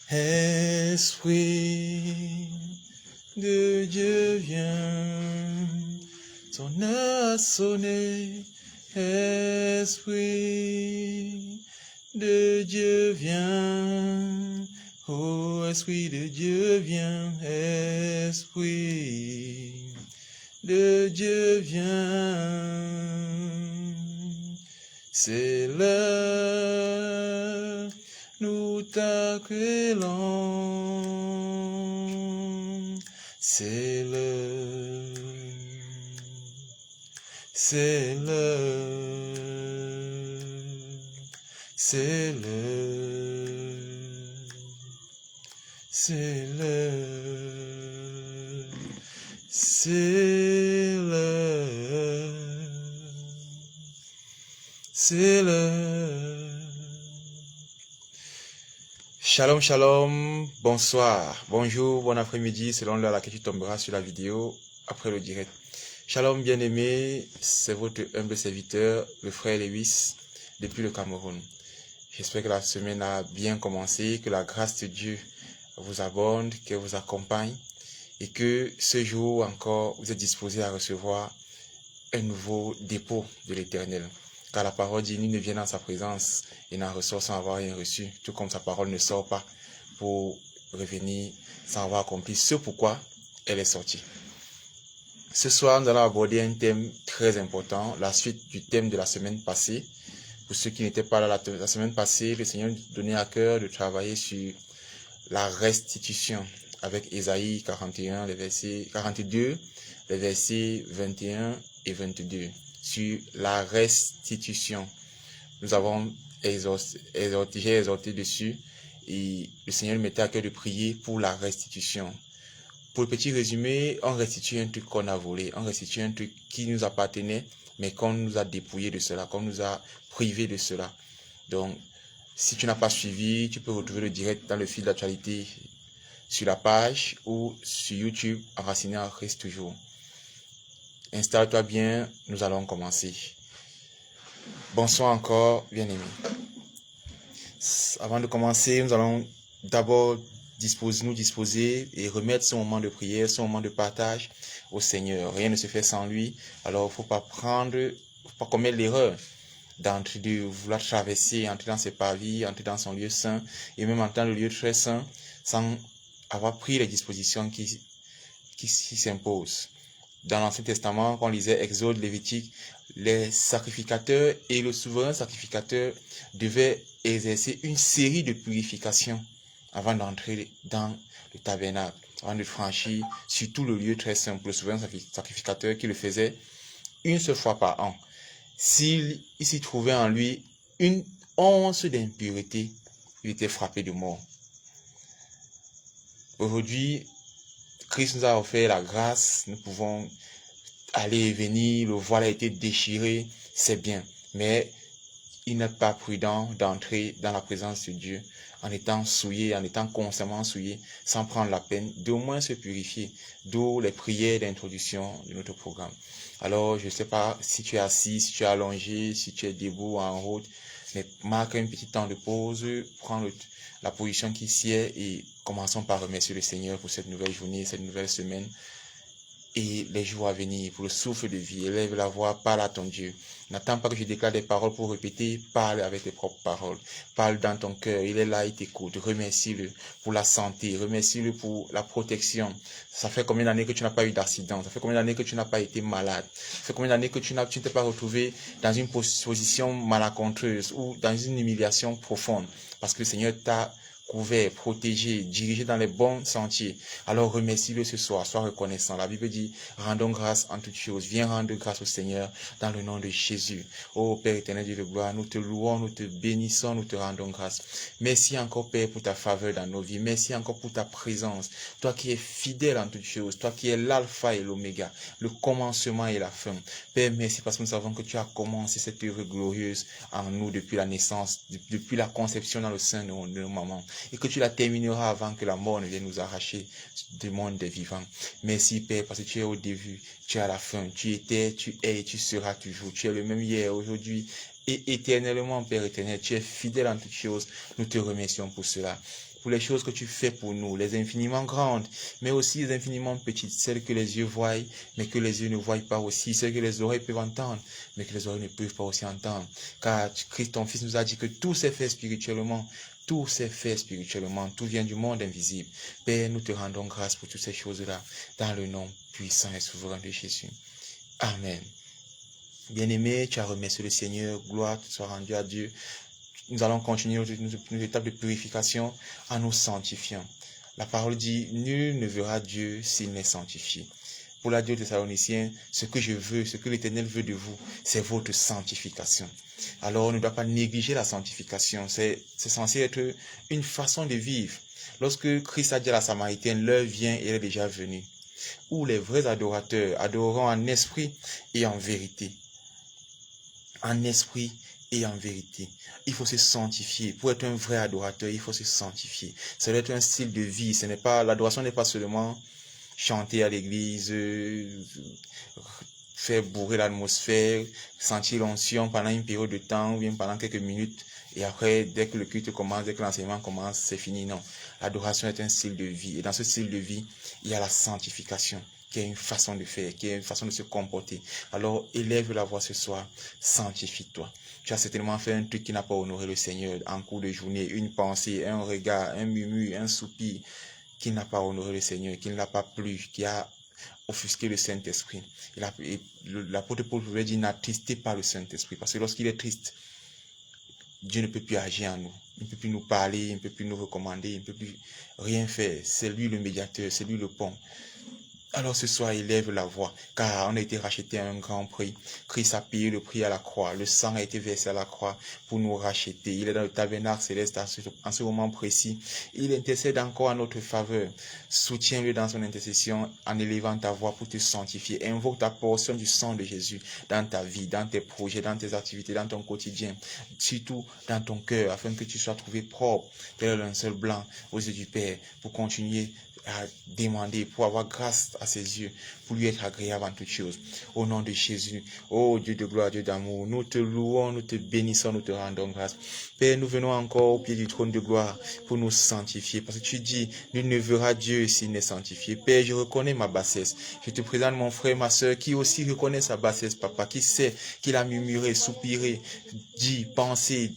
Esprit de Dieu vient, ton heure a sonné. Esprit de Dieu vient, oh Esprit de Dieu vient, Esprit de Dieu vient. C'est l'heure, nous t'accueillons. C'est l'heure, c'est l'heure, c'est l'heure, c'est l'heure, c'est l'heure, c'est l'heure. Shalom, shalom, bonsoir, bonjour, bon après-midi, selon l'heure à laquelle tu tomberas sur la vidéo après le direct. Shalom bien-aimé, c'est votre humble serviteur, le frère Lewis, depuis le Cameroun. J'espère que la semaine a bien commencé, que la grâce de Dieu vous abonde, qu'elle vous accompagne et que ce jour encore, vous êtes disposé à recevoir un nouveau dépôt de l'Éternel. Car la parole dit, nul ne vient dans sa présence et n'en ressort sans avoir rien reçu, tout comme sa parole ne sort pas pour revenir sans avoir accompli ce pourquoi elle est sortie. Ce soir, nous allons aborder un thème très important, la suite du thème de la semaine passée. Pour ceux qui n'étaient pas là la semaine passée, le Seigneur nous donnait à cœur de travailler sur la restitution avec Ésaïe 41, les versets 42, les versets 21 et 22. Sur la restitution, nous avons j'ai exhorté dessus et le Seigneur mettait à cœur de prier pour la restitution. Pour le petit résumé, on restitue un truc qu'on a volé, on restitue un truc qui nous appartenait, mais qu'on nous a dépouillé de cela, qu'on nous a privé de cela. Donc, si tu n'as pas suivi, tu peux retrouver le direct dans le fil d'actualité sur la page ou sur YouTube, Enraciné en Christ toujours. Installe-toi bien, nous allons commencer. Bonsoir encore, bien-aimés. Avant de commencer, nous allons d'abord nous disposer et remettre ce moment de prière, ce moment de partage au Seigneur. Rien ne se fait sans lui. Alors, il ne faut pas commettre l'erreur de vouloir traverser, entrer dans ses parvis, entrer dans son lieu saint et même entrer dans le lieu très saint sans avoir pris les dispositions qui s'imposent. Dans l'Ancien Testament, quand on lisait Exode, Lévitique, les sacrificateurs et le souverain sacrificateur devaient exercer une série de purifications avant d'entrer dans le tabernacle, avant de franchir surtout le lieu très saint. Pour le souverain sacrificateur qui le faisait une seule fois par an. S'il s'y trouvait en lui une once d'impureté, il était frappé de mort. Aujourd'hui, Christ nous a offert la grâce, nous pouvons aller et venir, le voile a été déchiré, c'est bien. Mais il n'est pas prudent d'entrer dans la présence de Dieu en étant souillé, en étant constamment souillé, sans prendre la peine d'au moins se purifier. D'où les prières d'introduction de notre programme. Alors, je ne sais pas si tu es assis, si tu es allongé, si tu es debout en route, mais marque un petit temps de pause, prends la position qui sied et commençons par remercier le Seigneur pour cette nouvelle journée, cette nouvelle semaine et les jours à venir, pour le souffle de vie. Élève la voix, parle à ton Dieu. N'attends pas que je déclare des paroles pour répéter, parle avec tes propres paroles. Parle dans ton cœur, il est là, il t'écoute. Remercie-le pour la santé, remercie-le pour la protection. Ça fait combien d'années que tu n'as pas eu d'accident? Ça fait combien d'années que tu n'as pas été malade? Ça fait combien d'années que tu ne t'es pas retrouvé dans une position malencontreuse ou dans une humiliation profonde? Parce que le Seigneur t'a couvert, protégé, dirigé dans les bons sentiers. Alors remercie-le ce soir, sois reconnaissant. La Bible dit, rendons grâce en toutes choses. Viens rendre grâce au Seigneur dans le nom de Jésus. Ô Père éternel Dieu de gloire, nous te louons, nous te bénissons, nous te rendons grâce. Merci encore Père pour ta faveur dans nos vies. Merci encore pour ta présence. Toi qui es fidèle en toutes choses, toi qui es l'alpha et l'oméga, le commencement et la fin. Père, merci parce que nous savons que tu as commencé cette œuvre glorieuse en nous depuis la naissance, depuis la conception dans le sein de nos mamans. Et que tu la termineras avant que la mort ne vienne nous arracher du monde des vivants. Merci Père, parce que tu es au début, tu es à la fin, tu étais, tu es et tu seras toujours. Tu es le même hier, aujourd'hui et éternellement, Père éternel. Tu es fidèle en toutes choses. Nous te remercions pour cela. Pour les choses que tu fais pour nous, les infiniment grandes, mais aussi les infiniment petites, celles que les yeux voient, mais que les yeux ne voient pas aussi, celles que les oreilles peuvent entendre, mais que les oreilles ne peuvent pas aussi entendre. Car Christ, ton Fils, nous a dit que tout s'est fait spirituellement. Tout s'est fait spirituellement. Tout vient du monde invisible. Père, nous te rendons grâce pour toutes ces choses-là, dans le nom puissant et souverain de Jésus. Amen. Bien-aimé, tu as remercié le Seigneur. Gloire soit rendue à Dieu. Nous allons continuer nos étapes de purification en nous sanctifiant. La parole dit, nul ne verra Dieu s'il n'est sanctifié. Pour la Dieu des Thessaloniciens, ce que je veux, ce que l'Éternel veut de vous, c'est votre sanctification. Alors, on ne doit pas négliger la sanctification. C'est censé être une façon de vivre. Lorsque Christ a dit à la Samaritaine, l'heure vient et elle est déjà venue, où les vrais adorateurs adoreront en esprit et en vérité. En esprit et en vérité. Il faut se sanctifier. Pour être un vrai adorateur, il faut se sanctifier. Ça doit être un style de vie. L'adoration n'est pas seulement chanter à l'église, faire bourrer l'atmosphère, sentir l'onction pendant une période de temps ou bien pendant quelques minutes. Et après, dès que le culte commence, dès que l'enseignement commence, c'est fini. Non. L'adoration est un style de vie. Et dans ce style de vie, il y a la sanctification, qui est une façon de faire, qui est une façon de se comporter. Alors, élève la voix ce soir, sanctifie-toi. Tu as certainement fait un truc qui n'a pas honoré le Seigneur en cours de journée, une pensée, un regard, un murmure, un soupir qui n'a pas honoré le Seigneur, qui ne l'a pas plu, qui a offusqué le Saint-Esprit. L'apôtre Paul pouvait dire, n'attristez pas le Saint-Esprit, parce que lorsqu'il est triste, Dieu ne peut plus agir en nous. Il ne peut plus nous parler, il ne peut plus nous recommander, il ne peut plus rien faire. C'est lui le médiateur, c'est lui le pont. Alors ce soir, élève la voix, car on a été racheté à un grand prix. Christ a payé le prix à la croix. Le sang a été versé à la croix pour nous racheter. Il est dans le tabernacle céleste en ce moment précis. Il intercède encore en notre faveur. Soutiens-le dans son intercession en élevant ta voix pour te sanctifier. Invoque ta portion du sang de Jésus dans ta vie, dans tes projets, dans tes activités, dans ton quotidien, surtout dans ton cœur, afin que tu sois trouvé propre, tel un seul blanc aux yeux du Père, pour continuer à demander, pour avoir grâce à ses yeux, pour lui être agréable en toutes choses. Au nom de Jésus, ô Dieu de gloire, Dieu d'amour, nous te louons, nous te bénissons, nous te rendons grâce. Père, nous venons encore au pied du trône de gloire pour nous sanctifier, parce que tu dis, nul ne verra Dieu s'il n'est sanctifié. Père, je reconnais ma bassesse. Je te présente mon frère, ma soeur, qui aussi reconnaît sa bassesse, papa, qui sait qu'il a murmuré, soupiré, dit, pensé,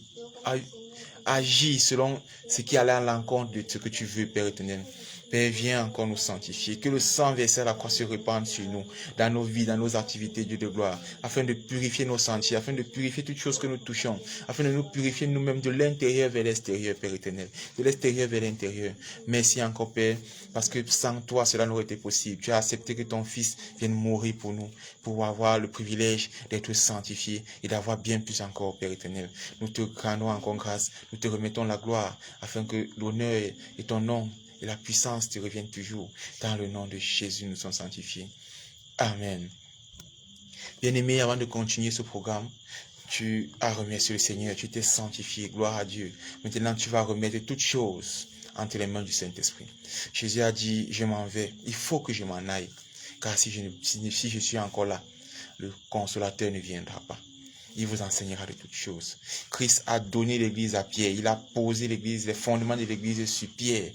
agit selon ce qui allait à l'encontre de ce que tu veux, Père éternel. Père, viens encore nous sanctifier. Que le sang versé à la croix se répande sur nous, dans nos vies, dans nos activités, Dieu de gloire, afin de purifier nos sentiers, afin de purifier toutes choses que nous touchons, afin de nous purifier nous-mêmes de l'intérieur vers l'extérieur, Père éternel, de l'extérieur vers l'intérieur. Merci encore, Père, parce que sans toi, cela n'aurait été possible. Tu as accepté que ton Fils vienne mourir pour nous, pour avoir le privilège d'être sanctifié et d'avoir bien plus encore, Père éternel. Nous te rendons encore grâce, nous te remettons la gloire, afin que l'honneur et ton nom et la puissance te reviennent toujours. Dans le nom de Jésus, nous sommes sanctifiés. Amen. Bien-aimé, avant de continuer ce programme, tu as remercié le Seigneur, tu t'es sanctifié, gloire à Dieu. Maintenant, tu vas remettre toutes choses entre les mains du Saint-Esprit. Jésus a dit, je m'en vais, il faut que je m'en aille, car si je suis encore là, le consolateur ne viendra pas. Il vous enseignera de toutes choses. Christ a donné l'église à Pierre, il a posé l'église, les fondements de l'église sur Pierre.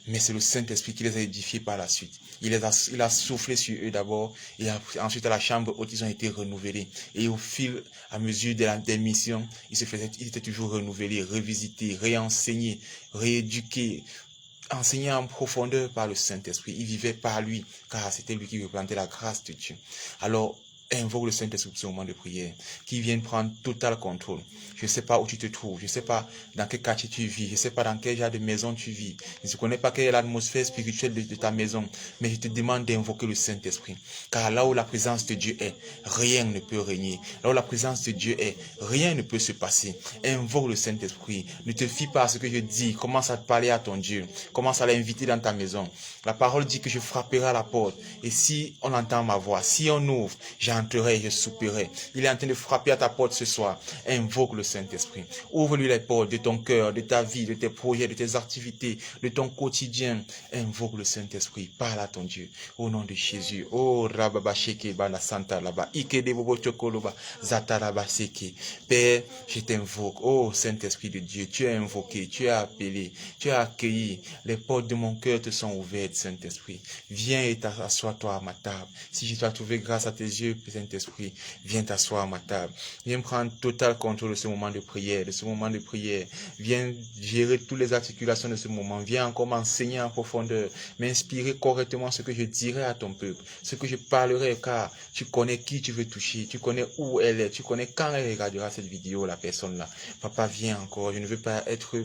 Mais c'est le Saint-Esprit qui les a édifiés par la suite. Il a soufflé sur eux d'abord, et ensuite à la chambre haute, ils ont été renouvelés. Et au fil, à mesure des missions, ils étaient toujours renouvelés, revisités, réenseignés, rééduqués, enseignés en profondeur par le Saint-Esprit. Ils vivaient par lui, car c'était lui qui représentait la grâce de Dieu. Alors, invoque le Saint-Esprit pour ce moment de prière, qui vienne prendre total contrôle. Je ne sais pas où tu te trouves, je ne sais pas dans quel quartier tu vis, je ne sais pas dans quel genre de maison tu vis, je ne connais pas quelle est l'atmosphère spirituelle de ta maison, mais je te demande d'invoquer le Saint-Esprit, car là où la présence de Dieu est, rien ne peut régner. Là où la présence de Dieu est, rien ne peut se passer. Invoque le Saint-Esprit, ne te fie pas à ce que je dis, commence à te parler à ton Dieu, commence à l'inviter dans ta maison. La parole dit que je frapperai à la porte, et si on entend ma voix, si on ouvre, j'entrerai et je souperai. Il est en train de frapper à ta porte ce soir. Invoque le Saint-Esprit. Ouvre-lui les portes de ton cœur, de ta vie, de tes projets, de tes activités, de ton quotidien. Invoque le Saint-Esprit. Parle à ton Dieu. Au nom de Jésus. Oh, Rababa Sheke Bala Santa Laba. Ike de Bobo Chokoloba. Zata Laba Seke. Père, je t'invoque. Oh, Saint-Esprit de Dieu, tu as invoqué, tu as appelé, tu as accueilli. Les portes de mon cœur te sont ouvertes, Saint-Esprit. Viens et t'assois-toi à ma table. Si je t'ai trouvé grâce à tes yeux, Saint-Esprit, viens t'asseoir à ma table. Viens prendre total contrôle de ce moment de prière, Viens gérer toutes les articulations de ce moment. Viens encore m'enseigner en profondeur, m'inspirer correctement ce que je dirai à ton peuple, ce que je parlerai, car tu connais qui tu veux toucher, tu connais où elle est, tu connais quand elle regardera cette vidéo, la personne là. Papa, viens encore. Je ne veux pas être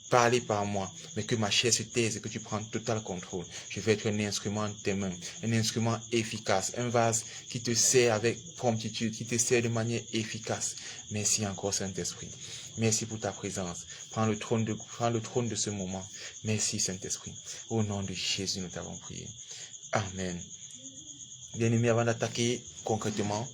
parler par moi, mais que ma chair se taise et que tu prends total contrôle. Je vais être un instrument de tes mains, un instrument efficace, un vase qui te sert avec promptitude, qui te sert de manière efficace. Merci encore, Saint-Esprit. Merci pour ta présence. Prends le trône de ce moment. Merci, Saint-Esprit. Au nom de Jésus, nous t'avons prié. Amen. Bien-aimé, avant d'attaquer concrètement,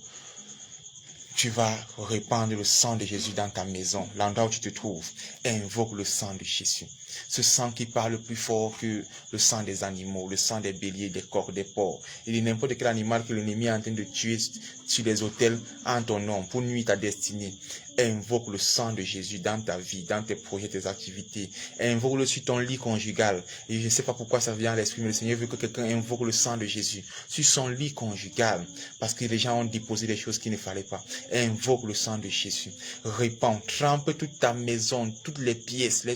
tu vas répandre le sang de Jésus dans ta maison, l'endroit où tu te trouves, et invoque le sang de Jésus. Ce sang qui parle plus fort que le sang des animaux, le sang des béliers, des coqs, des porcs. Il est n'importe quel animal que l'ennemi est en train de tuer sur les autels en ton nom pour nuire ta destinée. Invoque le sang de Jésus dans ta vie, dans tes projets, tes activités. Invoque-le sur ton lit conjugal. Et je ne sais pas pourquoi ça vient à l'esprit, mais le Seigneur veut que quelqu'un invoque le sang de Jésus sur son lit conjugal. Parce que les gens ont déposé des choses qu'il ne fallait pas. Invoque le sang de Jésus. Répands, trempe toute ta maison, toutes les pièces.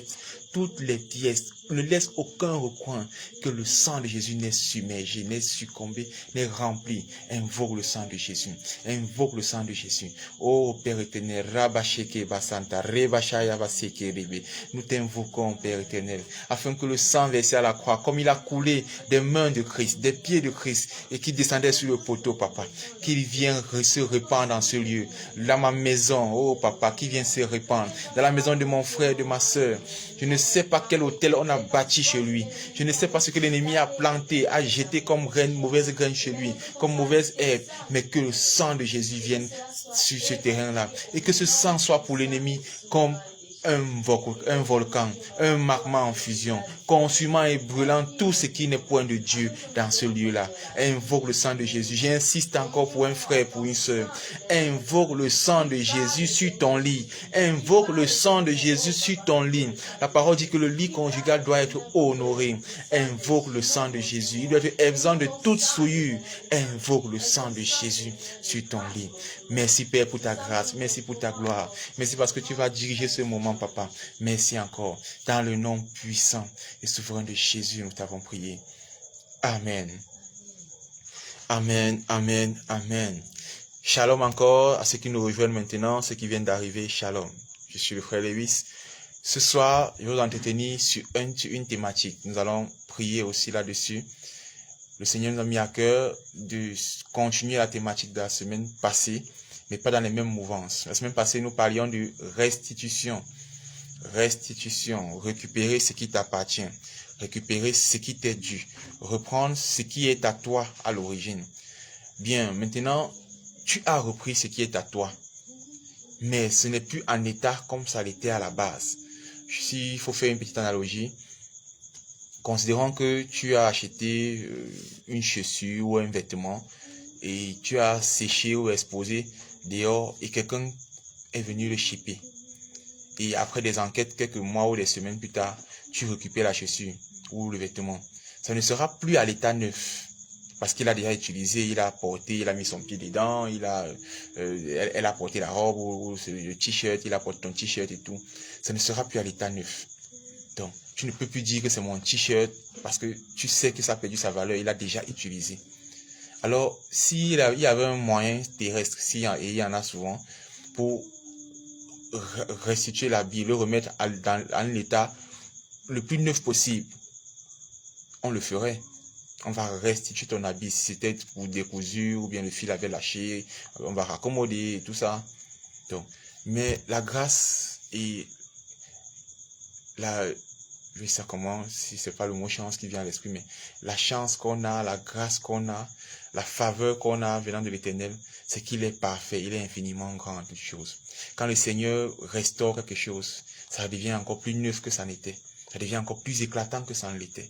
Ne laisse aucun recoin que le sang de Jésus n'est submergé, n'est succombé, n'est rempli. Invoque le sang de Jésus. Invoque le sang de Jésus. Oh Père éternel, Rabasheke Basanta, Rebashaya Baseke Rebe. Nous t'invoquons, Père éternel, afin que le sang versé à la croix, comme il a coulé des mains de Christ, des pieds de Christ, et qui descendait sur le poteau, Papa, qu'il vienne se répandre dans ce lieu, dans ma maison, oh Papa, qui vient se répandre, dans la maison de mon frère, de ma soeur. Je ne sais pas quel hôtel on a bâti chez lui. Je ne sais pas ce que l'ennemi a planté, a jeté comme graine, mauvaise graine chez lui, comme mauvaise herbe. Mais que le sang de Jésus vienne sur ce terrain-là. Et que ce sang soit pour l'ennemi comme un volcan, un magma en fusion, consumant et brûlant tout ce qui n'est point de Dieu dans ce lieu-là. Invoque le sang de Jésus. J'insiste encore pour un frère, pour une sœur. Invoque le sang de Jésus sur ton lit. Invoque le sang de Jésus sur ton lit. La parole dit que le lit conjugal doit être honoré. Invoque le sang de Jésus. Il doit être exempt de toute souillure. Invoque le sang de Jésus sur ton lit. Merci Père pour ta grâce. Merci pour ta gloire. Merci parce que tu vas diriger ce moment, Papa. Merci encore. Dans le nom puissant et souverain de Jésus, nous t'avons prié. Amen. Amen, amen, amen. Shalom encore à ceux qui nous rejoignent maintenant, ceux qui viennent d'arriver. Shalom. Je suis le frère Lewis. Ce soir, je vais vous entretenir sur une thématique. Nous allons prier aussi là-dessus. Le Seigneur nous a mis à cœur de continuer la thématique de la semaine passée, mais pas dans les mêmes mouvances. La semaine passée, nous parlions de restitution. Restitution, récupérer ce qui t'appartient, récupérer ce qui t'est dû, reprendre ce qui est à toi à l'origine. Bien, maintenant, tu as repris ce qui est à toi, mais ce n'est plus en état comme ça l'était à la base. S'il faut faire une petite analogie, considérons que tu as acheté une chaussure ou un vêtement et tu as séché ou exposé dehors et quelqu'un est venu le shipper. Et après des enquêtes, quelques mois ou des semaines plus tard, tu récupères la chaussure ou le vêtement. Ça ne sera plus à l'état neuf. Parce qu'il a déjà utilisé, il a porté, il a mis son pied dedans, elle a porté la robe ou le t-shirt, il a porté ton t-shirt et tout. Ça ne sera plus à l'état neuf. Donc, tu ne peux plus dire que c'est mon t-shirt parce que tu sais que ça a perdu sa valeur, il a déjà utilisé. Alors, s'il y avait un moyen terrestre, et il y en a souvent, pour restituer l'habit, le remettre dans l'état le plus neuf possible, on le ferait. On va restituer ton habit si c'était pour décousu ou bien le fil avait lâché, on va raccommoder tout ça. Donc, mais la grâce et je vais dire comment, si c'est pas le mot chance qui vient à l'esprit, mais la chance qu'on a, la grâce qu'on a, la faveur qu'on a venant de l'Éternel, c'est qu'il est parfait, il est infiniment grand en toutes choses. Quand le Seigneur restaure quelque chose, ça devient encore plus neuf que ça n'était. Ça devient encore plus éclatant que ça ne l'était.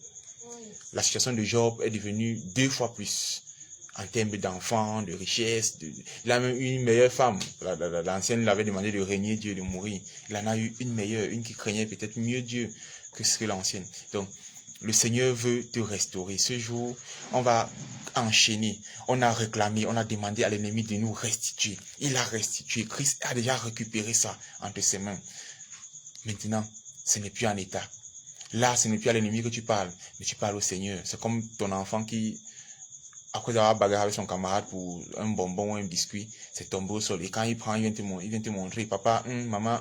La situation de Job est devenue 2 fois plus en termes d'enfants, de richesse. Il a même eu une meilleure femme. L'ancienne l'avait demandé de régner Dieu, de mourir. Il en a eu une meilleure, une qui craignait peut-être mieux Dieu que ce que l'ancienne. Donc, le Seigneur veut te restaurer. Ce jour, on va enchaîner. On a réclamé, on a demandé à l'ennemi de nous restituer. Il a restitué. Christ a déjà récupéré ça entre ses mains. Maintenant, ce n'est plus en état. Là, ce n'est plus à l'ennemi que tu parles, mais tu parles au Seigneur. C'est comme ton enfant qui, après avoir bagarré avec son camarade pour un bonbon ou un biscuit, c'est tombé au sol. Et quand il prend, il vient te montrer, papa, maman,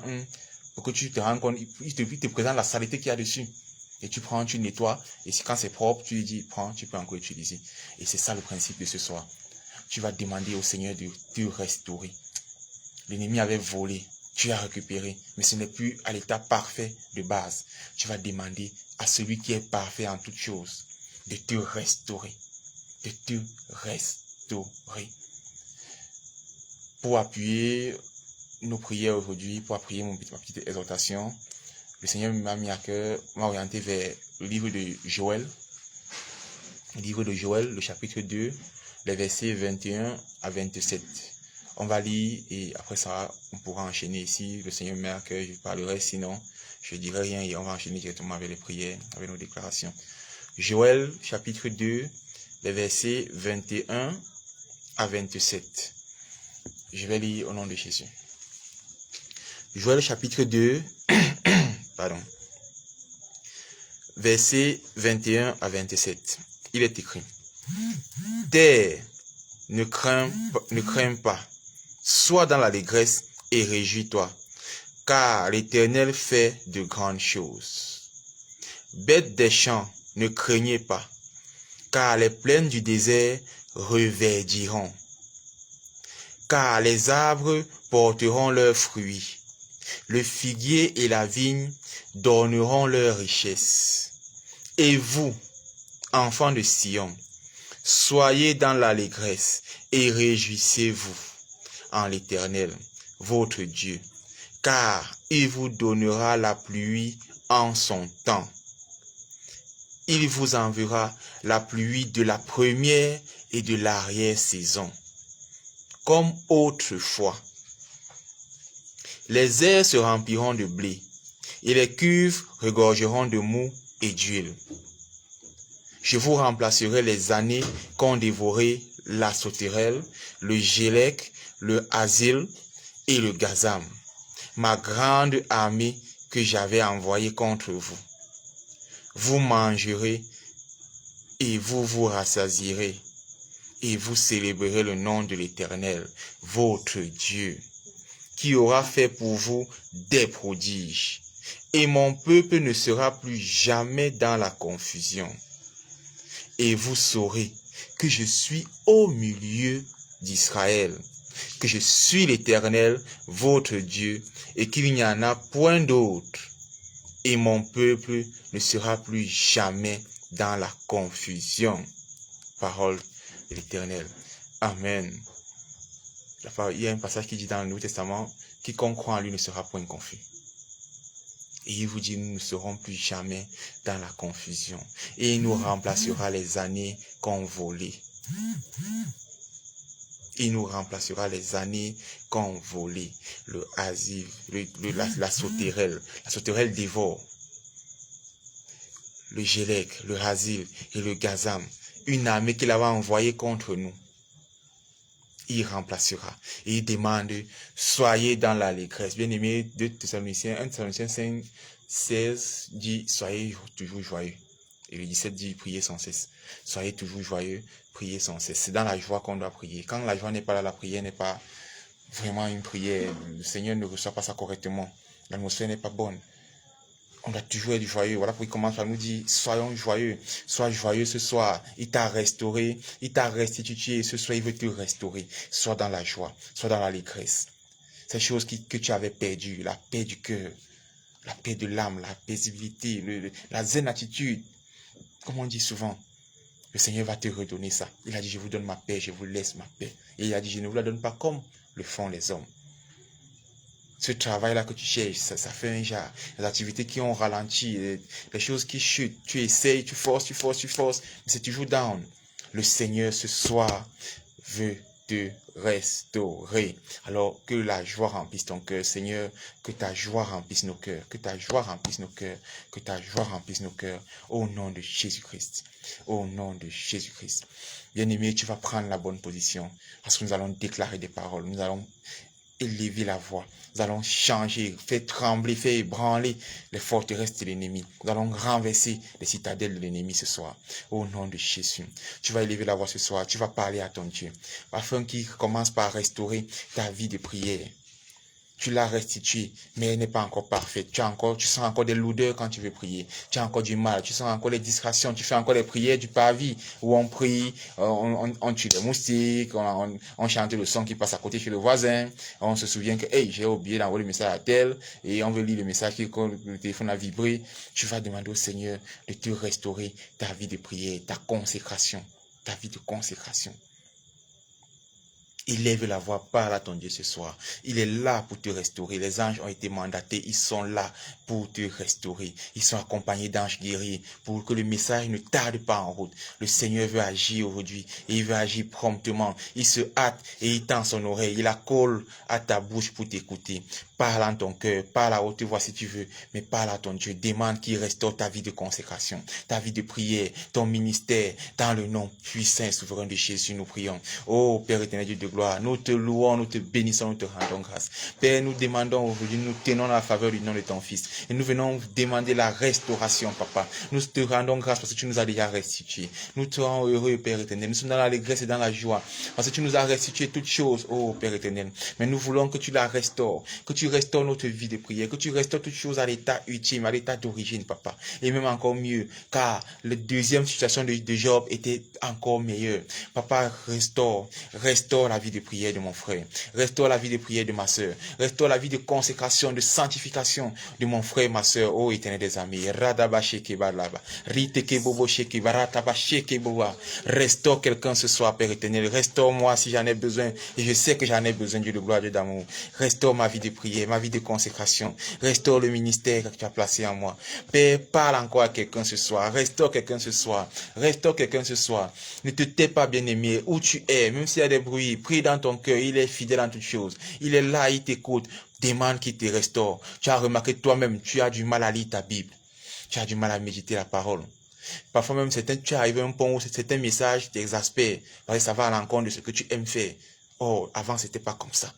pour que tu te rends compte, il te présente la saleté qu'il y a dessus. Et tu prends, tu nettoies, et quand c'est propre, tu lui dis, prends, tu peux encore utiliser. Et c'est ça le principe de ce soir. Tu vas demander au Seigneur de te restaurer. L'ennemi avait volé, tu as récupéré, mais ce n'est plus à l'état parfait de base. Tu vas demander à celui qui est parfait en toutes choses de te restaurer. De te restaurer. Pour appuyer nos prières aujourd'hui, pour appuyer ma petite exhortation, le Seigneur m'a mis à cœur, m'a orienté vers le livre de Joël. Le livre de Joël, le chapitre 2, les versets 21 à 27. On va lire et après ça, on pourra enchaîner ici. Le Seigneur m'a à cœur, je parlerai, sinon je ne dirai rien et on va enchaîner directement avec les prières, avec nos déclarations. Joël, chapitre 2, les versets 21 à 27. Je vais lire au nom de Jésus. Joël, chapitre 2, pardon, versets 21 à 27. Il est écrit: Terre, ne crains pas, sois dans l'allégresse et réjouis-toi, car l'Éternel fait de grandes choses. Bêtes des champs, ne craignez pas, car les plaines du désert reverdiront. Car les arbres porteront leurs fruits, le figuier et la vigne donneront leur richesse. Et vous, enfants de Sion, soyez dans l'allégresse et réjouissez-vous en l'Éternel, votre Dieu, car il vous donnera la pluie en son temps. Il vous enverra la pluie de la première et de l'arrière-saison, comme autrefois. Les airs se rempliront de blé, et les cuves regorgeront de mou et d'huile. Je vous remplacerai les années qu'ont dévoré la sauterelle, le gélec, le hasil et le gazam, ma grande armée que j'avais envoyée contre vous. Vous mangerez et vous vous rassasierez, et vous célébrerez le nom de l'Éternel, votre Dieu, qui aura fait pour vous des prodiges. Et mon peuple ne sera plus jamais dans la confusion. Et vous saurez que je suis au milieu d'Israël, que je suis l'Éternel, votre Dieu, et qu'il n'y en a point d'autre. Et mon peuple ne sera plus jamais dans la confusion. Parole de l'Éternel. Amen. Il y a un passage qui dit dans le Nouveau Testament, quiconque croit en lui ne sera point confus. Et il vous dit, nous ne serons plus jamais dans la confusion. Et il nous remplacera les années qu'on volait. Il nous remplacera les années qu'on volait. Le hasil, la sauterelle. La sauterelle dévore. Le gélec, le hasil et le gazam. Une armée qu'il avait envoyée contre nous. Il remplacera. Et il demande, soyez dans l'allégresse. Bien aimé, 2 Thessaloniciens, 1 Thessaloniciens 5, 16 dit, soyez toujours joyeux. Et le 17 dit, priez sans cesse. Soyez toujours joyeux, priez sans cesse. C'est dans la joie qu'on doit prier. Quand la joie n'est pas là, la prière n'est pas vraiment une prière. Le Seigneur ne reçoit pas ça correctement. L'atmosphère n'est pas bonne. On doit toujours être joyeux. Voilà pourquoi il commence à nous dire, soyons joyeux. Sois joyeux ce soir. Il t'a restauré, il t'a restitué. Ce soir, il veut te restaurer. Sois dans la joie, sois dans l'allégresse. Ces choses que tu avais perdues, la paix du cœur, La paix de l'âme, la paisibilité, la zen attitude. Comme on dit souvent, le Seigneur va te redonner ça. Il a dit, je vous donne ma paix, je vous laisse ma paix. Et il a dit, je ne vous la donne pas comme le font les hommes. Ce travail-là que tu cherches, ça fait un genre. Les activités qui ont ralenti, les choses qui chutent, tu essayes, tu forces, mais c'est toujours down. Le Seigneur ce soir veut te restaurer. Alors que la joie remplisse ton cœur, Seigneur, que ta joie remplisse nos cœurs, que ta joie remplisse nos cœurs, que ta joie remplisse nos cœurs, au nom de Jésus-Christ. Au nom de Jésus-Christ. Bien-aimé, tu vas prendre la bonne position, parce que nous allons déclarer des paroles, nous allons élever la voix. Nous allons changer, faire trembler, faire ébranler les forteresses de l'ennemi. Nous allons renverser les citadelles de l'ennemi ce soir. Au nom de Jésus. Tu vas élever la voix ce soir. Tu vas parler à ton Dieu. Afin qu'il commence par restaurer ta vie de prière. Tu l'as restituée, mais elle n'est pas encore parfaite. Tu sens encore des lourdeurs quand tu veux prier. Tu as encore du mal. Tu sens encore les distractions. Tu fais encore les prières du parvis où on prie, on tue les moustiques, on chante le son qui passe à côté chez le voisin. On se souvient que, hey, j'ai oublié d'envoyer le message à tel et on veut lire le message quand le téléphone a vibré. Tu vas demander au Seigneur de te restaurer ta vie de prière, ta consécration, ta vie de consécration. Élève la voix, parle à ton Dieu ce soir. Il est là pour te restaurer. Les anges ont été mandatés, ils sont là pour te restaurer. Ils sont accompagnés d'anges guerriers pour que le message ne tarde pas en route. Le Seigneur veut agir aujourd'hui et il veut agir promptement. Il se hâte et il tend son oreille. Il accole à ta bouche pour t'écouter. Parle en ton cœur, parle à haute voix si tu veux, mais parle à ton Dieu. Demande qu'il restaure ta vie de consécration, ta vie de prière, ton ministère. Dans le nom puissant et souverain de Jésus, nous prions. Oh Père éternel Dieu de gloire, nous te louons, nous te bénissons, nous te rendons grâce. Père, nous demandons aujourd'hui, nous tenons la faveur du nom de ton Fils. Et nous venons demander la restauration, Papa. Nous te rendons grâce parce que tu nous as déjà restitué. Nous te rendons heureux, Père éternel. Nous sommes dans l'allégresse et dans la joie. Parce que tu nous as restitué toutes choses, oh Père éternel. Mais nous voulons que tu la restaures, que tu restaures notre vie de prière, que tu restaures toutes choses à l'état ultime, à l'état d'origine, Papa. Et même encore mieux, car la deuxième situation de Job était encore meilleure. Papa, restaure la vie de prière de mon frère. Restaure la vie de prière de ma soeur. Restaure la vie de consécration, de sanctification de mon frère et ma soeur. Oh éternel des amis. Restaure quelqu'un ce soir, Père éternel. Restaure-moi si j'en ai besoin. Et je sais que j'en ai besoin, Dieu de gloire, Dieu d'amour. Restaure ma vie de prière, ma vie de consécration. Restaure le ministère que tu as placé en moi. Père, parle encore à quelqu'un ce soir. Restaure quelqu'un ce soir. Restaure quelqu'un ce soir. Ne te tais pas, bien-aimé, où tu es, même s'il y a des bruits. Prie dans ton cœur. Il est fidèle en toutes choses. Il est là, il t'écoute. Demande qu'il te restaure. Tu as remarqué toi-même, tu as du mal à lire ta Bible. Tu as du mal à méditer la parole. Parfois même, tu arrives à un point où certains messages t'exaspèrent. Parce que ça va à l'encontre de ce que tu aimes faire. Oh, avant, c'était pas comme ça.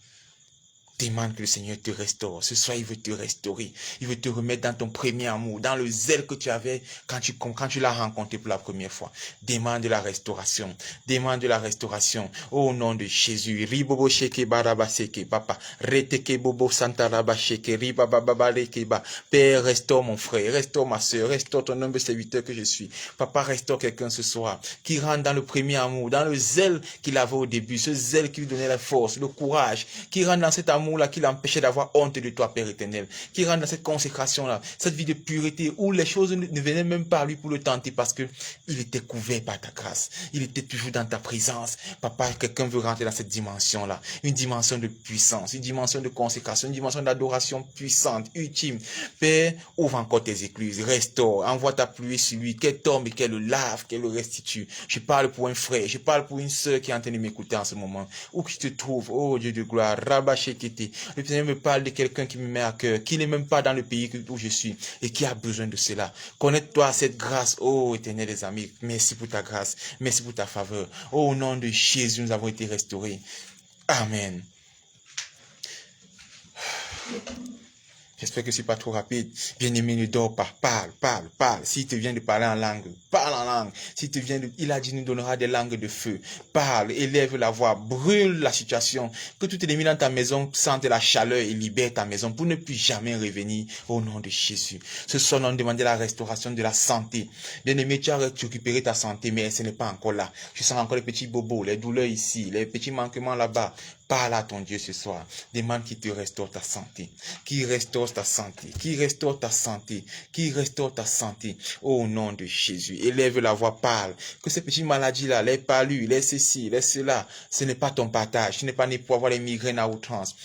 Demande que le Seigneur te restaure. Ce soir, il veut te restaurer. Il veut te remettre dans ton premier amour, dans le zèle que tu avais quand tu l'as rencontré pour la première fois. Demande de la restauration. Demande de la restauration. Au nom de Jésus. Ribobo sheke baraba seke papa. Reteke bobo santaraba sheke ribababa lekeba. Père, restaure mon frère, restaure ma soeur, restaure ton humble serviteur que je suis. Papa, restaure quelqu'un ce soir qui rentre dans le premier amour, dans le zèle qu'il avait au début, ce zèle qui lui donnait la force, le courage, qui rentre dans cet amour là qui l'empêchait d'avoir honte de toi, Père éternel, qui rentre dans cette consécration là, cette vie de pureté où les choses ne venaient même pas à lui pour le tenter parce que il était couvert par ta grâce, il était toujours dans ta présence. Papa, quelqu'un veut rentrer dans cette dimension là, une dimension de puissance, une dimension de consécration, une dimension d'adoration puissante, ultime. Père, ouvre encore tes écluses, restaure, envoie ta pluie sur lui, qu'elle tombe et qu'elle le lave, qu'elle le restitue. Je parle pour un frère, je parle pour une sœur qui est en train de m'écouter en ce moment, où tu te trouves, oh Dieu de gloire, rabachekete. Le Seigneur me parle de quelqu'un qui me met à cœur, qui n'est même pas dans le pays où je suis et qui a besoin de cela. Connecte-toi à cette grâce, oh éternel des amis. Merci pour ta grâce, merci pour ta faveur. Oh, au nom de Jésus, nous avons été restaurés. Amen. J'espère que je ne suis pas trop rapide. Bien-aimé, ne dors pas. Parle. S'il te vient de parler en langue, parle en langue. Il a dit, nous donnera des langues de feu. Parle, élève la voix, brûle la situation. Que tout ennemi dans ta maison sente la chaleur et libère ta maison pour ne plus jamais revenir au nom de Jésus. Ce soir, nous demandons la restauration de la santé. Bien-aimé, tu as récupéré ta santé, mais ce n'est pas encore là. Je sens encore les petits bobos, les douleurs ici, les petits manquements là-bas. Parle à ton Dieu ce soir. Demande qu'il te restaure ta santé. Qu'il restaure ta santé. Qu'il restaure ta santé. Qu'il restaure ta santé. Au nom de Jésus. Élève la voix, parle. Que ces petites maladies-là, les palus, les ceci, les cela, ce n'est pas ton partage. Ce n'est pas né pour avoir les migraines à outrance.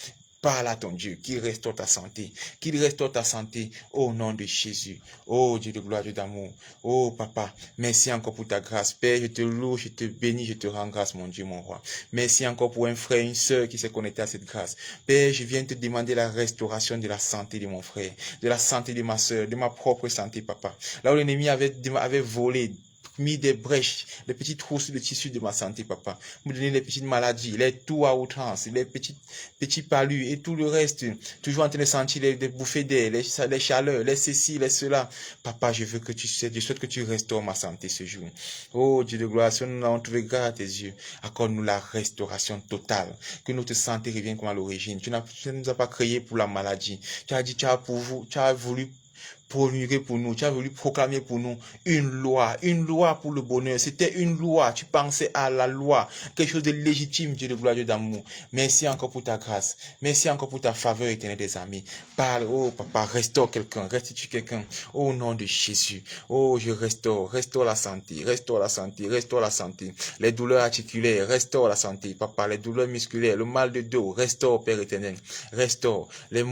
Parle à ton Dieu, qu'il restaure ta santé, qu'il restaure ta santé au nom de Jésus. Oh Dieu de gloire, Dieu d'amour. Oh Papa, merci encore pour ta grâce. Père, je te loue, je te bénis, je te rends grâce, mon Dieu, mon roi. Merci encore pour un frère, une sœur qui s'est connecté à cette grâce. Père, je viens te demander la restauration de la santé de mon frère, de la santé de ma sœur, de ma propre santé, Papa. Là où l'ennemi avait volé, mis des brèches, des petits trous sur le tissu de ma santé, Papa. Me donner les petites maladies, les toux à outrance, les petits palus et tout le reste. Toujours en train de sentir les bouffées d'air, les chaleurs, les ceci, les cela. Papa, je souhaite que tu restaures ma santé ce jour. Oh Dieu de gloire, si nous avons trouvé grâce à tes yeux, accorde-nous la restauration totale. Que notre santé revienne comme à l'origine. Tu ne nous as pas créés pour la maladie. Tu as dit, tu as voulu promulguer pour nous, tu as voulu proclamer pour nous une loi pour le bonheur. C'était une loi, tu pensais à la loi, quelque chose de légitime, Dieu de gloire, Dieu d'amour. Merci encore pour ta grâce, merci encore pour ta faveur éternelle des amis. Parle, oh Papa, restaure quelqu'un, restitue quelqu'un, au nom de Jésus. Oh, je restaure la santé, restaure la santé, restaure la santé. Les douleurs articulaires, restaure la santé, Papa, les douleurs musculaires, le mal de dos, restaure, Père éternel, restaure. Les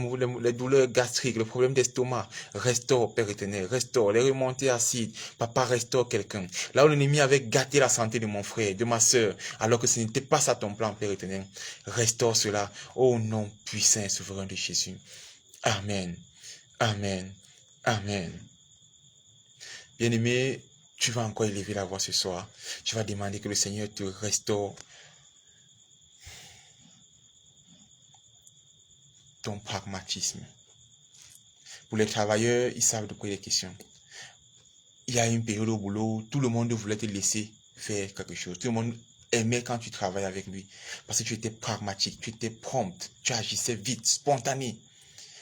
douleurs gastriques, le problème d'estomac, restaure, Père éternel, restaure les remontées acides. Papa, restaure quelqu'un. Là où l'ennemi avait gâté la santé de mon frère, de ma soeur, alors que ce n'était pas ça ton plan, Père éternel, restaure cela au nom puissant et souverain de Jésus. Amen. Amen. Amen. Bien-aimé, tu vas encore élever la voix ce soir. Tu vas demander que le Seigneur te restaure ton pragmatisme. Pour les travailleurs, ils savent de quoi il est question. Il y a une période au boulot, tout le monde voulait te laisser faire quelque chose. Tout le monde aimait quand tu travaillais avec lui. Parce que tu étais pragmatique, tu étais prompt, tu agissais vite, spontané.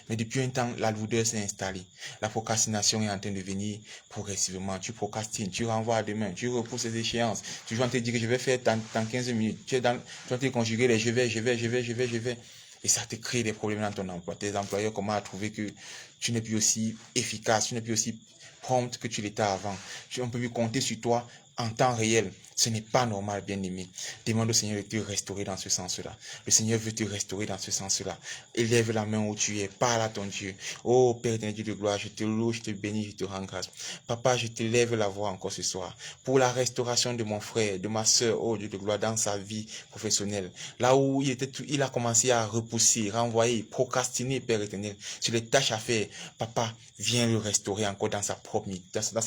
Mais depuis un temps, la lourdeur s'est installée. La procrastination est en train de venir progressivement. Tu procrastines, tu renvoies à demain, tu repousses les échéances. Tu vas te dire que je vais faire dans 15 minutes. Tu vas te conjuguer les je vais. Et ça te crée des problèmes dans ton emploi. Tes employeurs commencent à trouver que tu n'es plus aussi efficace, tu n'es plus aussi prompt que tu l'étais avant. On peut plus compter sur toi en temps réel. Ce n'est pas normal, bien-aimé. Demande au Seigneur de te restaurer dans ce sens-là. Le Seigneur veut te restaurer dans ce sens-là. Élève la main où tu es. Parle à ton Dieu. Oh Père éternel, Dieu de gloire, je te loue, je te bénis, je te rends grâce. Papa, je te lève la voix encore ce soir pour la restauration de mon frère, de ma soeur, oh Dieu de gloire, dans sa vie professionnelle. Là où il a commencé à repousser, renvoyer, procrastiner, Père éternel, sur les tâches à faire. Papa, viens le restaurer encore dans sa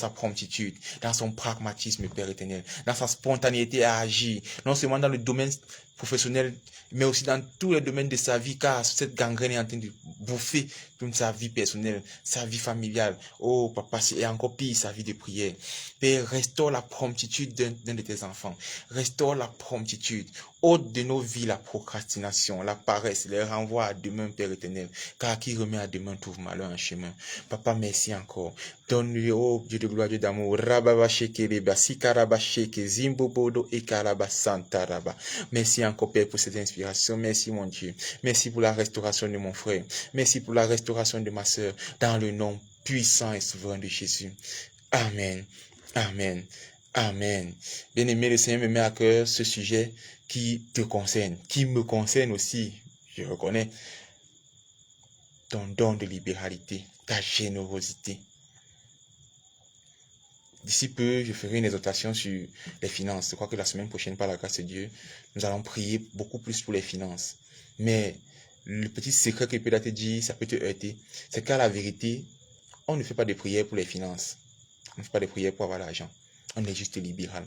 promptitude, dans son pragmatisme, Père éternel, dans sa spontanéité à agir, non seulement dans le domaine professionnel, mais aussi dans tous les domaines de sa vie, car cette gangrène est en train de bouffer toute sa vie personnelle, sa vie familiale. Oh papa, et encore pire, sa vie de prière. Père, restaure la promptitude d'un de tes enfants. Restaure la promptitude. Ôte de nos vies la procrastination, la paresse, les renvoie à demain, Père éternel, car qui remet à demain trouve malheur en chemin. Papa, merci encore. Donne-lui, oh Dieu de gloire, Dieu d'amour, Rababasheke, Sikarabasheke, Zimbobodo et Karabasantaraba. Merci encore, Père, pour cette inspiration. Merci, mon Dieu. Merci pour la restauration de mon frère. Merci pour la restauration de ma sœur, dans le nom puissant et souverain de Jésus. Amen. Amen. Amen. Bien-aimé, le Seigneur me met à cœur ce sujet qui te concerne, qui me concerne aussi, je reconnais, ton don de libéralité, ta générosité. D'ici peu, je ferai une exhortation sur les finances. Je crois que la semaine prochaine, par la grâce de Dieu, nous allons prier beaucoup plus pour les finances. Mais le petit secret que peut te dire, ça peut te heurter, c'est qu'à la vérité, on ne fait pas de prière pour les finances. On ne fait pas de prière pour avoir l'argent. On est juste libéral.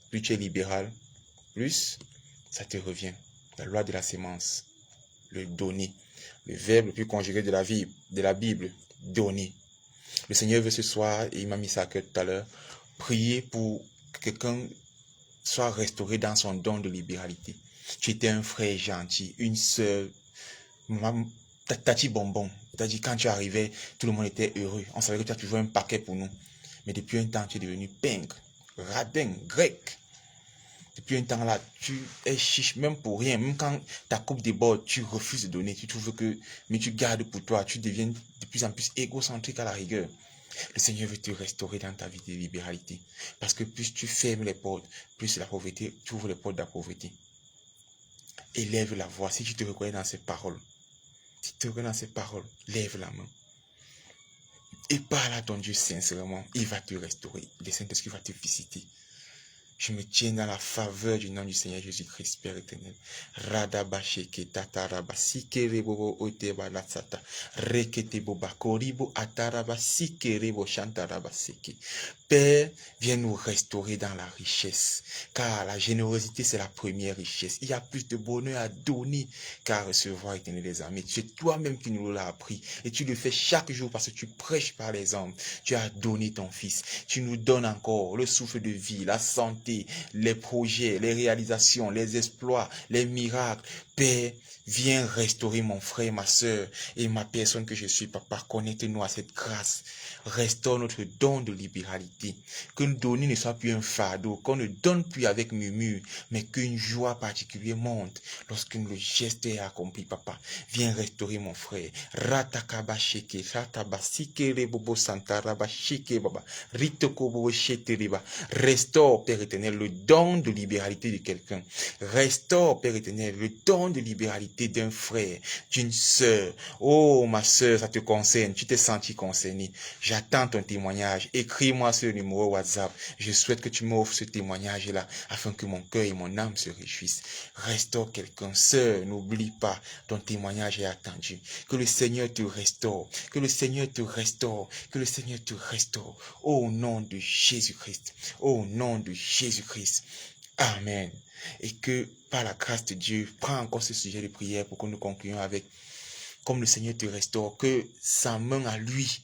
Plus tu es libéral, plus ça te revient. La loi de la sémence, le donner. Le verbe le plus conjugué de la Bible, donner. Le Seigneur veut ce soir, et il m'a mis ça à cœur tout à l'heure, prier pour que quelqu'un soit restauré dans son don de libéralité. Tu étais un frère gentil, une sœur, tati bonbon. C'est-à-dire quand tu arrivais, tout le monde était heureux. On savait que tu as toujours un paquet pour nous. Mais depuis un temps, tu es devenu pingre, radin, grec. depuis un temps là, tu es chiche, même pour rien. Même quand ta coupe déborde, tu refuses de donner. Tu trouves que, mais tu gardes pour toi. Tu deviens de plus en plus égocentrique à la rigueur. Le Seigneur veut te restaurer dans ta vie de libéralité. Parce que plus tu fermes les portes, plus la pauvreté, tu ouvres les portes de la pauvreté. Élève la voix. Si tu te reconnais dans ces paroles, si tu te reconnais dans ces paroles, lève la main. Et parle à ton Dieu sincèrement. Il va te restaurer. Le Saint-Esprit va te visiter. Je me tiens dans la faveur du nom du Seigneur Jésus-Christ, Père éternel. Radabasheke tataraba sikerebo oteba latsata. Reketebo bakoribo ataraba sikerebo chantaraba seke. Père, viens nous restaurer dans la richesse, car la générosité, c'est la première richesse. Il y a plus de bonheur à donner qu'à recevoir, éternel des armées. C'est toi-même qui nous l'as appris, et tu le fais chaque jour parce que tu prêches par les hommes. Tu as donné ton Fils. Tu nous donnes encore le souffle de vie, la santé, les projets, les réalisations, les exploits, les miracles. Père, viens restaurer mon frère, ma soeur et ma personne que je suis, Papa. Connecte-nous à cette grâce. Restaure notre don de libéralité. Que nous donner ne soit plus un fardeau, qu'on ne donne plus avec murmure, mais qu'une joie particulière monte lorsque le geste est accompli, Papa. Viens restaurer mon frère. Ratakabasheke, ratabasike rebobo santarabashike baba, ritokobo sheteriba. Restaure, Père éternel, le don de libéralité de quelqu'un. Restaure, Père éternel, le don de libéralité d'un frère, d'une sœur. Oh, ma sœur, ça te concerne. Tu t'es senti concerné. J'attends ton témoignage. Écris-moi sur le numéro WhatsApp. Je souhaite que tu m'offres ce témoignage-là afin que mon cœur et mon âme se réjouissent. Restaure quelqu'un. Sœur, n'oublie pas, ton témoignage est attendu. Que le Seigneur te restaure. Que le Seigneur te restaure. Que le Seigneur te restaure. Au nom de Jésus-Christ. Au nom de Jésus-Christ. Amen. Et que par la grâce de Dieu, prends encore ce sujet de prière pour que nous concluions avec, comme le Seigneur te restaure, que sa main à lui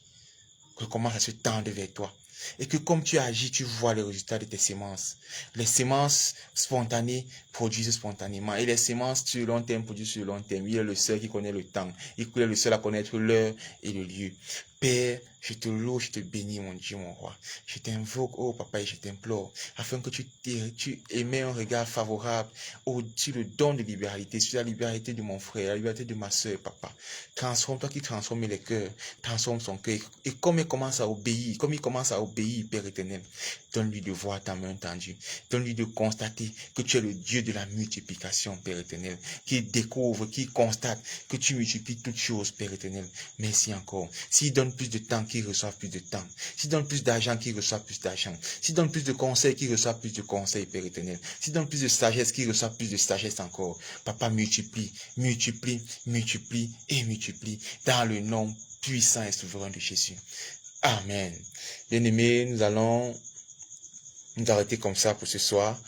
recommence à se tendre vers toi. Et que comme tu agis, tu vois les résultats de tes semences. Les semences spontanées produisent spontanément. Et les semences sur le long terme produisent sur le long terme. Il est le seul qui connaît le temps. Il est le seul à connaître l'heure et le lieu. Père, je te loue, je te bénis, mon Dieu, mon roi. Je t'invoque, oh papa, et je t'implore, afin que tu émets un regard favorable sur le don de libéralité, sur la libéralité de mon frère, la liberté de ma soeur, papa. Transforme, toi qui transformes les cœurs, transforme son cœur. Et comme il commence à obéir, Père éternel, donne-lui de voir ta main tendue. Donne-lui de constater que tu es le Dieu de la multiplication, Père éternel, qui découvre, qui constate que tu multiplies toutes choses, Père éternel. Merci encore. S'il donne plus de temps, qu'il reçoive plus de temps. S'il donne plus d'argent, qu'il reçoive plus d'argent. S'il donne plus de conseils, qu'il reçoive plus de conseils, Père éternel. S'il donne plus de sagesse, qu'il reçoive plus de sagesse encore. Papa, multiplie, multiplie, multiplie et multiplie dans le nom puissant et souverain de Jésus. Amen. Bien-aimés, nous allons nous arrêter comme ça pour ce soir.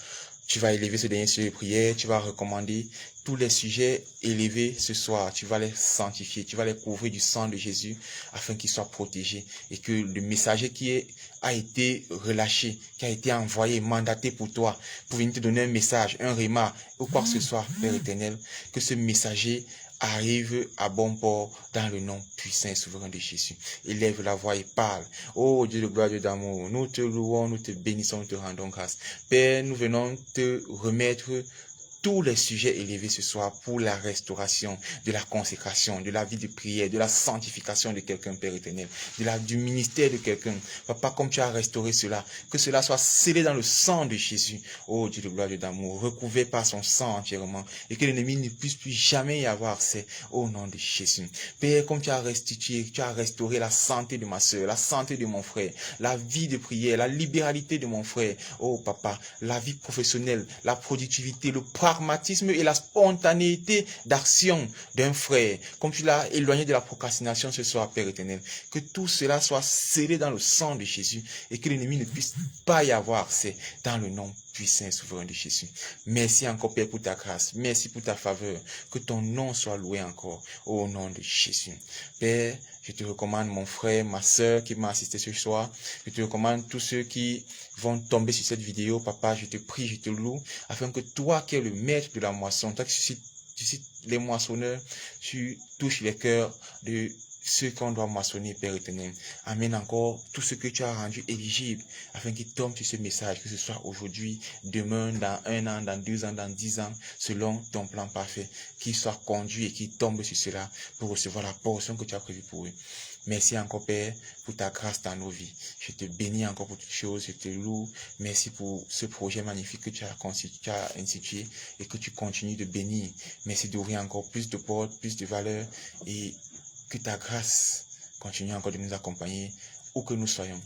Tu vas élever ce dernier sujet de prière, tu vas recommander tous les sujets élevés ce soir, tu vas les sanctifier, tu vas les couvrir du sang de Jésus afin qu'ils soient protégés et que le messager qui a été relâché, qui a été envoyé, mandaté pour toi, pour venir te donner un message, un rhéma ou quoi que ce soit, Père éternel, que ce messager arrive à bon port dans le nom puissant et souverain de Jésus. Élève la voix et parle. Oh Dieu de gloire, Dieu d'amour, nous te louons, nous te bénissons, nous te rendons grâce. Père, nous venons te remettre tous les sujets élevés ce soir pour la restauration, de la consécration, de la vie de prière, de la sanctification de quelqu'un, Père éternel, du ministère de quelqu'un. Papa, comme tu as restauré cela, que cela soit scellé dans le sang de Jésus. Oh Dieu de gloire, Dieu d'amour, recouvert par son sang entièrement, et que l'ennemi ne puisse plus jamais y avoir accès au nom de Jésus. Père, comme tu as restitué, tu as restauré la santé de ma soeur, la santé de mon frère, la vie de prière, la libéralité de mon frère. Oh Papa, la vie professionnelle, la productivité, le pragmatisme et la spontanéité d'action d'un frère, comme tu l'as éloigné de la procrastination ce soir, Père éternel, que tout cela soit scellé dans le sang de Jésus et que l'ennemi ne puisse pas y avoir accès dans le nom puissant et souverain de Jésus. Merci encore, Père, pour ta grâce. Merci pour ta faveur. Que ton nom soit loué encore au nom de Jésus. Père, je te recommande mon frère, ma soeur qui m'a assisté ce soir. Je te recommande tous ceux qui vont tomber sur cette vidéo. Papa, je te prie, je te loue, afin que toi qui es le maître de la moisson, toi qui suscites les moissonneurs, tu touches les cœurs de ce qu'on doit moissonner, Père éternel. Amène encore tout ce que tu as rendu éligible afin qu'il tombe sur ce message, que ce soit aujourd'hui, demain, dans 1 an, dans 2 ans, dans 10 ans, selon ton plan parfait, qu'il soit conduit et qu'il tombe sur cela pour recevoir la portion que tu as prévue pour eux. Merci encore, Père, pour ta grâce dans nos vies. Je te bénis encore pour toutes choses, je te loue. Merci pour ce projet magnifique que tu as institué et que tu continues de bénir. Merci d'ouvrir encore plus de portes, plus de valeurs et que ta grâce continue encore de nous accompagner où que nous soyons.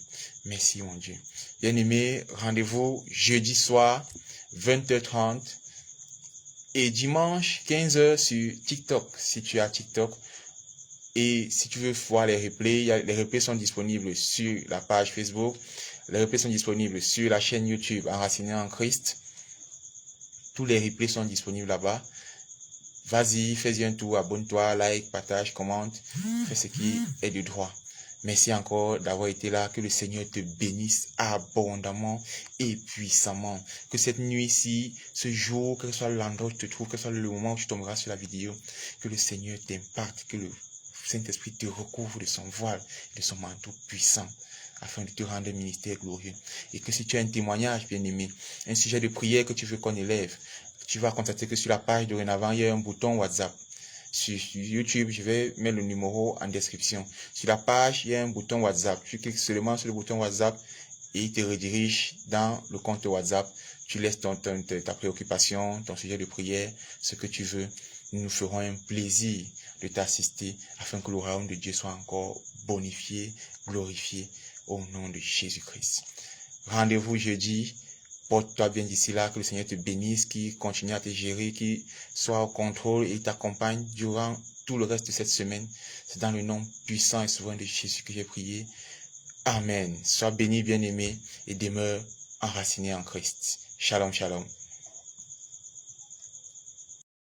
Merci, mon Dieu. Bien-aimés, rendez-vous jeudi soir, 20h30 et dimanche, 15h sur TikTok, si tu as TikTok. Et si tu veux voir les replays, les replays sont disponibles sur la page Facebook. Les replays sont disponibles sur la chaîne YouTube Enraciné en Christ. Tous les replays sont disponibles là-bas. Vas-y, fais-y un tour, abonne-toi, like, partage, commente. Fais ce qui est de droit. Merci encore d'avoir été là. Que le Seigneur te bénisse abondamment et puissamment. Que cette nuit-ci, ce jour, quel que soit l'endroit où tu te trouves, quel que soit le moment où tu tomberas sur la vidéo, que le Seigneur t'impacte, que le Saint-Esprit te recouvre de son voile, de son manteau puissant, afin de te rendre un ministère glorieux. Et que si tu as un témoignage, bien-aimé, un sujet de prière que tu veux qu'on élève, tu vas constater que sur la page dorénavant, il y a un bouton WhatsApp. Sur YouTube, je vais mettre le numéro en description. Sur la page, il y a un bouton WhatsApp. Tu cliques seulement sur le bouton WhatsApp et il te redirige dans le compte WhatsApp. Tu laisses ta préoccupation, ton sujet de prière, ce que tu veux. Nous ferons un plaisir de t'assister afin que le royaume de Dieu soit encore bonifié, glorifié au nom de Jésus-Christ. Rendez-vous jeudi. Porte-toi bien d'ici là, que le Seigneur te bénisse, qu'il continue à te gérer, qu'il soit au contrôle et t'accompagne durant tout le reste de cette semaine. C'est dans le nom puissant et souverain de Jésus que j'ai prié. Amen. Sois béni, bien-aimé, et demeure enraciné en Christ. Shalom, shalom.